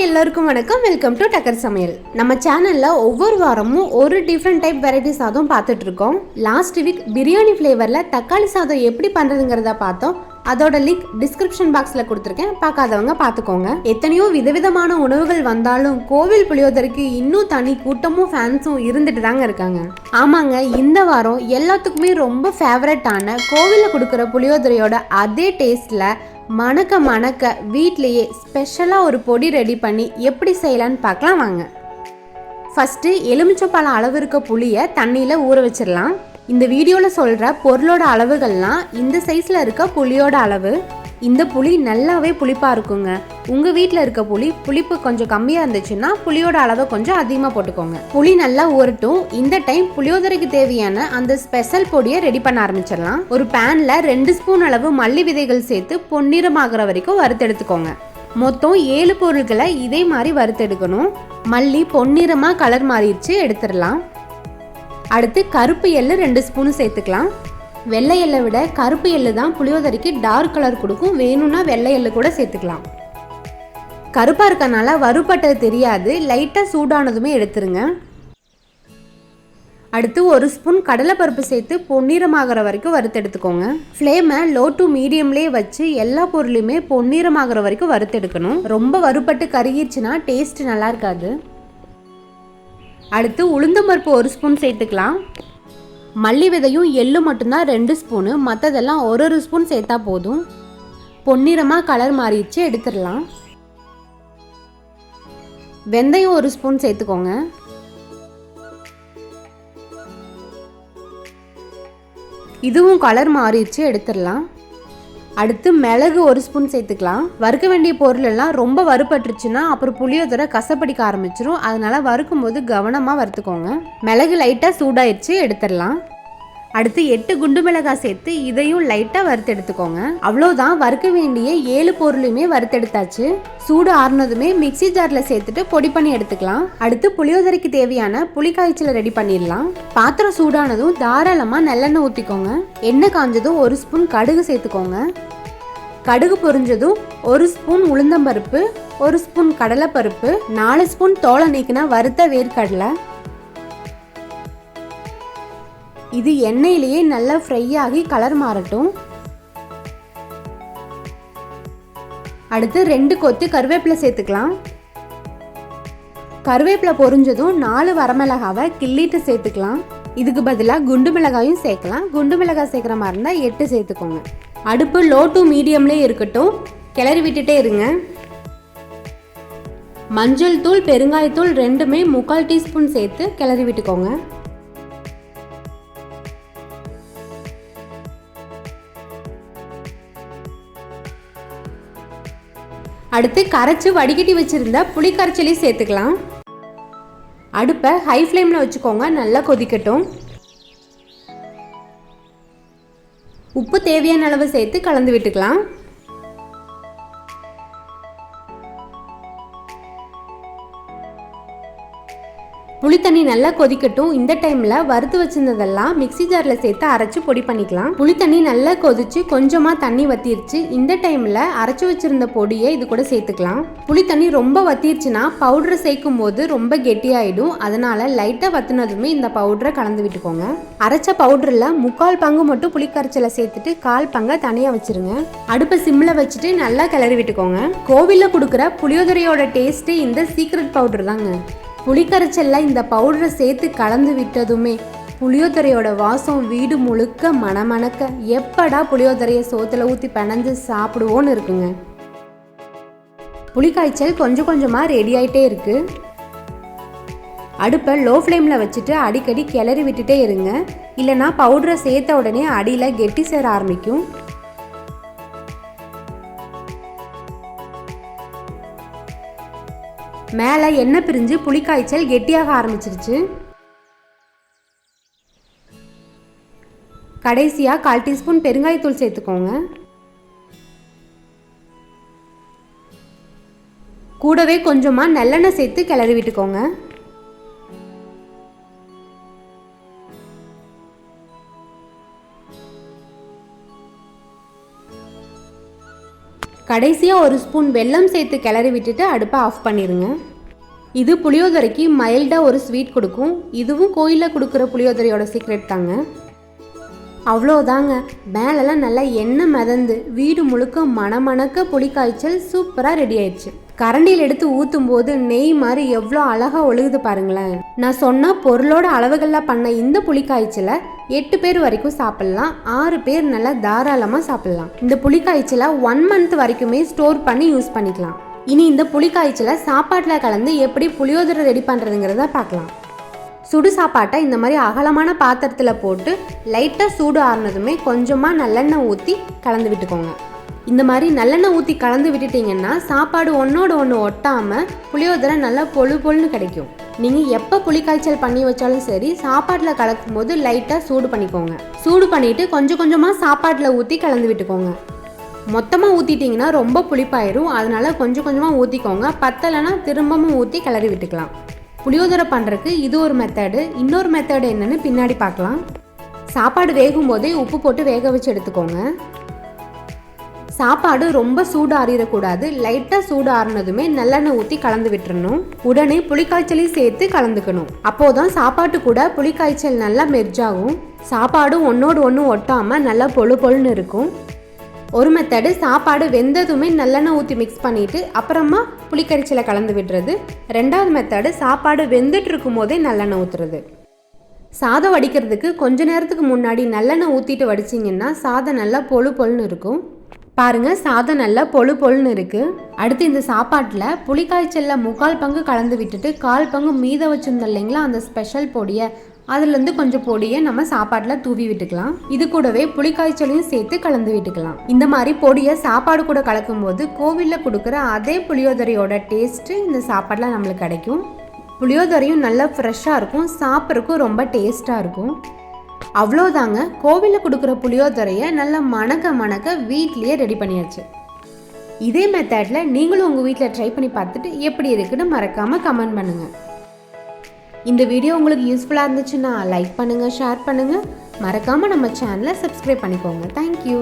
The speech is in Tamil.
ஹாய் எல்லாருக்கும் வணக்கம். வெல்கம் டு டக்கர் சமையல். நம்ம சேனல்ல ஒவ்வொரு வாரமும் ஒரு டிஃப்ரெண்ட் டைப் வெரைட்டி சாதம் பார்த்துட்டு இருக்கோம். லாஸ்ட் வீக் பிரியாணி ஃப்ளேவர்ல தக்காளி சாதம் எப்படி பண்றதுங்கிறத பார்த்தோம். அதோட லிங்க் டிஸ்கிரிப்ஷன் பாக்ஸ்ல கொடுத்துருக்கேன், பார்க்காதவங்க பார்த்துக்கோங்க. எத்தனையோ விதவிதமான உணவுகள் வந்தாலும் கோவில் புளியோதரைக்கு இன்னும் தனி கூட்டமும் ஃபேன்ஸும் இருந்துட்டு தாங்க இருக்காங்க. ஆமாங்க, இந்த வாரம் எல்லாத்துக்குமே ரொம்ப ஃபேவரட்டான கோவிலில் கொடுக்குற புளியோதரையோட அதே டேஸ்ட்ல மணக்க மணக்க வீட்லேயே ஸ்பெஷலாக ஒரு பொடி ரெடி பண்ணி எப்படி செய்யலான்னு பார்க்கலாம் வாங்க. ஃபஸ்ட்டு எலுமிச்சப்பழம் அளவு இருக்க புளியை தண்ணியில் ஊற வச்சிடலாம். இந்த வீடியோவில் சொல்கிற பொருளோட அளவுகள்லாம் இந்த சைஸில் இருக்க புளியோட அளவு. இந்த புளி நல்லாவே புளிப்பாக இருக்குங்க. உங்கள் வீட்டில் இருக்க புளிப்பு கொஞ்சம் கம்மியாக இருந்துச்சுன்னா புளியோட அளவை கொஞ்சம் அதிகமாக போட்டுக்கோங்க. புளி நல்லா ஊறட்டும். இந்த டைம் புளியோதரைக்கு தேவையான அந்த ஸ்பெஷல் பொடியை ரெடி பண்ண ஆரம்பிச்சிடலாம். ஒரு பேனில் 2 ஸ்பூன் அளவு மல்லி விதைகள் சேர்த்து பொன்னிறமாகிற வரைக்கும் வறுத்தெடுத்துக்கோங்க. மொத்தம் 7 பொருட்களை இதே மாதிரி வறுத்தெடுக்கணும். மல்லி பொன்னிறமாக கலர் மாறிடுச்சு, எடுத்துடலாம். அடுத்து கருப்பு எள்ளு 2 ஸ்பூன் சேர்த்துக்கலாம். வெள்ளை எள்ளை விட கருப்பு எள்ளு தான் புளியோதரைக்கு டார்க் கலர் கொடுக்கும். வேணும்னா வெள்ளை எள்ளு கூட சேர்த்துக்கலாம். கருப்பாக இருக்கனால வறுபட்டது தெரியாது. லைட்டாக சூடானதுமே எடுத்துருங்க. அடுத்து 1 ஸ்பூன் கடலைப்பருப்பு சேர்த்து பொன்னிறமாகிற வரைக்கும் வறுத்தெடுத்துக்கோங்க. ஃப்ளேமை லோ டு மீடியம்லேயே வச்சு எல்லா பொருளையுமே பொன்னிறமாகிற வரைக்கும் வறுத்தெடுக்கணும். ரொம்ப வறுபட்டு கருகிடுச்சுன்னா டேஸ்ட் நல்லா இருக்காது. அடுத்து உளுந்தம்பருப்பு 1 ஸ்பூன் சேர்த்துக்கலாம். மல்லி விதையும் எள்ளு மட்டும்தான் 2 ஸ்பூனு, மற்றதெல்லாம் 1 ஸ்பூன் சேர்த்தா போதும். பொன்னிறமாக கலர் மாறிடுச்சு, எடுத்துடலாம். வெந்தயம் 1 ஸ்பூன் சேர்த்துக்கோங்க. இதுவும் கலர் மாறிடுச்சு, எடுத்துடலாம். அடுத்து மிளகு 1 ஸ்பூன் சேர்த்துக்கலாம். வறுக்க வேண்டிய பொருள் எல்லாம் ரொம்ப வறுபட்டுருச்சுன்னா அப்புறம் புளியோதரை கசப்படிக்க ஆரம்பிச்சிரும். அதனால வறுக்கும் போது கவனமாக வறுத்துக்கோங்க. மிளகு லைட்டாக சூடாயிடுச்சு, எடுத்துடலாம். அடுத்து 8 குண்டு மிளகாய் சேர்த்து இதையும் லைட்டாக வறுத்து எடுத்துக்கோங்க. அவ்வளோதான், வறுக்க வேண்டிய 7 பொருளையுமே வறுத்தெடுத்தாச்சு. சூடு ஆறுனதுமே மிக்சி ஜாரில் சேர்த்துட்டு பொடி பண்ணி எடுத்துக்கலாம். அடுத்து புளியோதரைக்கு தேவையான புளி காய்ச்சலை ரெடி பண்ணிடலாம். பாத்திரம் சூடானதும் தாராளமாக நல்லெண்ணெய் ஊற்றிக்கோங்க. எண்ணெய் காஞ்சதும் 1 ஸ்பூன் கடுகு சேர்த்துக்கோங்க. கடுகு பொரிஞ்சதும் 1 ஸ்பூன் உளுந்தம்பருப்பு, 1 ஸ்பூன் கடலைப்பருப்பு, 4 ஸ்பூன் தோலை நீக்கின வறுத்த வேர்க்கடலை. இது எண்ணெயிலேயே நல்லா ஃப்ரை ஆகி கலர் மாறட்டும். அடுத்து 2 கொத்து கருவேப்பிலை சேர்த்துக்கலாம். கருவேப்பிலை பொரிஞ்சதும் 4 வரமிளகாவை கிள்ளிட்டு சேர்த்துக்கலாம். இதுக்கு பதிலாக குண்டு மிளகாயும் சேர்க்கலாம். குண்டு மிளகாய் சேர்க்குற மாதிரி இருந்தால் 8 சேர்த்துக்கோங்க. அடுப்பு லோ டு மீடியம்லேயே இருக்கட்டும், கிளறி விட்டுட்டே இருங்க. மஞ்சள் தூள் பெருங்காயத்தூள் ரெண்டுமே 3/4 டீஸ்பூன் சேர்த்து கிளறி விட்டுக்கோங்க. அடுத்து கரைச்சி வடிகட்டி வச்சிருந்த புளி கரைச்சலையும் சேர்த்துக்கலாம். அடுப்பை ஹை ஃப்ளேமில் வச்சுக்கோங்க, நல்லா கொதிக்கட்டும். உப்பு தேவையான அளவு சேர்த்து கலந்து விட்டுக்கலாம். புளி தண்ணி நல்லா கொதிக்கட்டும். இந்த டைம்ல வறுத்து வச்சிருந்ததெல்லாம் மிக்சி ஜார்ல சேர்த்து அரைச்சு பொடி பண்ணிக்கலாம். புளி தண்ணி நல்லா கொதிச்சு கொஞ்சமா தண்ணி வத்திருச்சு. இந்த டைம்ல அரைச்சு வச்சிருந்த பொடியை இது கூட சேர்த்துக்கலாம். புளி தண்ணி ரொம்ப வத்திருச்சுன்னா பவுடரை சேர்க்கும் போது ரொம்ப கெட்டியாயிடும். அதனால லைட்டா வத்தினதுமே இந்த பவுடரை கலந்து விட்டுக்கோங்க. அரைச்ச பவுடர்ல 3/4 பங்கு மட்டும் புளி கரைச்சலை சேர்த்துட்டு 1/4 பங்கை தனியா வச்சிருங்க. அடுப்பை சிம்ல வச்சுட்டு நல்லா கிளறி விட்டுக்கோங்க. கோவில்ல கொடுக்குற புளியோதரையோட டேஸ்ட் இந்த சீக்ரெட் பவுடர் தாங்க. புளிக்கரைச்சல்ல இந்த பவுடரை சேர்த்து கலந்து விட்டதுமே புளியோதரையோட வாசம் வீடு முழுக்க மணமணக்க எப்படா புளியோதரையை சோத்துல ஊற்றி பிணைஞ்சு சாப்பிடுவோன்னு இருக்குங்க. புளிக்காய்ச்சல் கொஞ்சம் கொஞ்சமாக ரெடி ஆகிட்டே இருக்கு. அடுப்பை லோ ஃப்ளேமில் வச்சுட்டு அடிக்கடி கிளறி விட்டுட்டே இருங்க. இல்லைனா பவுடரை சேர்த்த உடனே அடியில் கெட்டி சேர ஆரம்பிக்கும். மேலே எண்ணெய் பிரிஞ்சு புளிக்காய்ச்சல் கெட்டியாக ஆரம்பிச்சிருச்சு. கடைசியாக 1/4 டீஸ்பூன் பெருங்காயத்தூள் சேர்த்துக்கோங்க. கூடவே கொஞ்சமாக நல்லெண்ணெய் சேர்த்து கிளறி விட்டுக்கோங்க. கடைசியாக ஒரு ஸ்பூன் வெல்லம் சேர்த்து கிளறி விட்டுட்டு அடுப்பை ஆஃப் பண்ணிடுங்க. இது புளியோதரைக்கு மைல்டாக ஒரு ஸ்வீட் கொடுக்கும். இதுவும் கோயிலில் கொடுக்குற புளியோதரையோட சீக்ரெட் தாங்க. அவ்வளோதாங்க, மேலெல்லாம் நல்லா எண்ணெய் மிதந்து வீடு முழுக்க மணமணக்க புளிக்காய்ச்சல் சூப்பராக ரெடி ஆயிடுச்சு. கரண்டியில் எடுத்து ஊற்றும் போது நெய் மாதிரி எவ்வளோ அழகாக ஒழுகுது பாருங்களேன். நான் சொன்ன பொருளோட அளவுகளில் பண்ண இந்த புளிக்காய்ச்சலை 8 பேர் வரைக்கும் சாப்பிட்லாம். 6 பேர் நல்லா தாராளமாக சாப்பிட்லாம். இந்த புளிக்காய்ச்சலை 1 month வரைக்குமே ஸ்டோர் பண்ணி யூஸ் பண்ணிக்கலாம். இனி இந்த புளிக்காய்ச்சலை சாப்பாட்டில் கலந்து எப்படி புளியோதரை ரெடி பண்ணுறதுங்கிறத பார்க்கலாம். சுடு சாப்பாட்டை இந்த மாதிரி அகலமான பாத்திரத்தில் போட்டு லைட்டாக சூடு ஆறுனதுமே கொஞ்சமாக நல்லெண்ணெய் ஊற்றி கலந்து விட்டுக்கோங்க. இந்த மாதிரி நல்லெண்ணெய் ஊற்றி கலந்து விட்டுட்டிங்கன்னா சாப்பாடு ஒன்றோடு ஒன்று ஒட்டாமல் புளியோதரை நல்லா பொழுன்னு கிடைக்கும். நீங்கள் எப்போ புளிக்காய்ச்சல் பண்ணி வச்சாலும் சரி, சாப்பாட்டில் கலக்கும் போது லைட்டாக சூடு பண்ணிக்கோங்க. சூடு பண்ணிவிட்டு கொஞ்சம் கொஞ்சமாக சாப்பாட்டில் ஊற்றி கலந்து விட்டுக்கோங்க. மொத்தமாக ஊற்றிட்டிங்கன்னா ரொம்ப புளிப்பாயிரும். அதனால் கொஞ்சம் கொஞ்சமாக ஊற்றிக்கோங்க. பத்தலைன்னா திரும்பவும் ஊற்றி கிளறி விட்டுக்கலாம். புளியோதரை பண்ணுறதுக்கு இது ஒரு மெத்தடு. இன்னொரு மெத்தடு என்னன்னு பின்னாடி பார்க்கலாம். சாப்பாடு வேகும் போதே உப்பு போட்டு வேக வச்சு எடுத்துக்கோங்க. சாப்பாடு ரொம்ப சூடு ஆறிடக்கூடாது. லைட்டாக சூடு ஆறினதுமே நல்லெண்ணெய் ஊற்றி கலந்து விட்டுறணும். உடனே புளிக்காய்ச்சலையும் சேர்த்து கலந்துக்கணும். அப்போதான் சாப்பாட்டு கூட புளிக்காய்ச்சல் நல்லா மெர்ஜாகும். சாப்பாடு ஒன்றோடு ஒன்று ஒட்டாமல் நல்லா பொழுன்னு இருக்கும். ஒரு மெத்தடு சாப்பாடு வெந்ததுமே நல்லெண்ணெய் ஊற்றி மிக்ஸ் பண்ணிவிட்டு அப்புறமா புளிக்கரைச்சலை கலந்து விடுறது. 2வது மெத்தடு சாப்பாடு வெந்துட்டு இருக்கும் போதே நல்லெண்ணெய் ஊற்றுறது. சாதம் வடிக்கிறதுக்கு கொஞ்ச நேரத்துக்கு முன்னாடி நல்லெண்ணெய் ஊற்றிட்டு வடிச்சிங்கன்னா சாதம் நல்லா பொழுன்னு இருக்கும். பாருங்கள், சாதம் நல்லா பொழுன்னு இருக்குது. அடுத்து இந்த சாப்பாட்டில் புளிக்காய்ச்சலில் 3/4 பங்கு கலந்து விட்டுட்டு 1/4 பங்கு மீத வச்சுருந்தோம் இல்லைங்களா, அந்த ஸ்பெஷல் பொடியை அதுலேருந்து கொஞ்சம் பொடியை நம்ம சாப்பாட்டில் தூவி விட்டுக்கலாம். இது கூடவே புளிக்காய்ச்சலையும் சேர்த்து கலந்து விட்டுக்கலாம். இந்த மாதிரி பொடியை சாப்பாடு கூட கலக்கும் போது கோவிலில் கொடுக்குற அதே புளியோதரையோட டேஸ்ட்டு இந்த சாப்பாட்டில் நம்மளுக்கு கிடைக்கும். புளியோதரையும் நல்லா ஃப்ரெஷ்ஷாக இருக்கும். சாப்பிட்றதுக்கும் ரொம்ப டேஸ்ட்டாக இருக்கும். அவ்வளோதாங்க, கோவிலில் கொடுக்குற புளியோதரையை நல்லா மணக்க வீட்லேயே ரெடி பண்ணியாச்சு. இதே மெத்தடில் நீங்களும் உங்கள் வீட்டில் ட்ரை பண்ணி பார்த்துட்டு எப்படி இருக்குன்னு மறக்காமல் கமெண்ட் பண்ணுங்கள். இந்த வீடியோ உங்களுக்கு யூஸ்ஃபுல்லாக இருந்துச்சுன்னா லைக் பண்ணுங்கள், ஷேர் பண்ணுங்கள். மறக்காமல் நம்ம சேனலை சப்ஸ்கிரைப் பண்ணிக்கோங்க. தேங்க்யூ.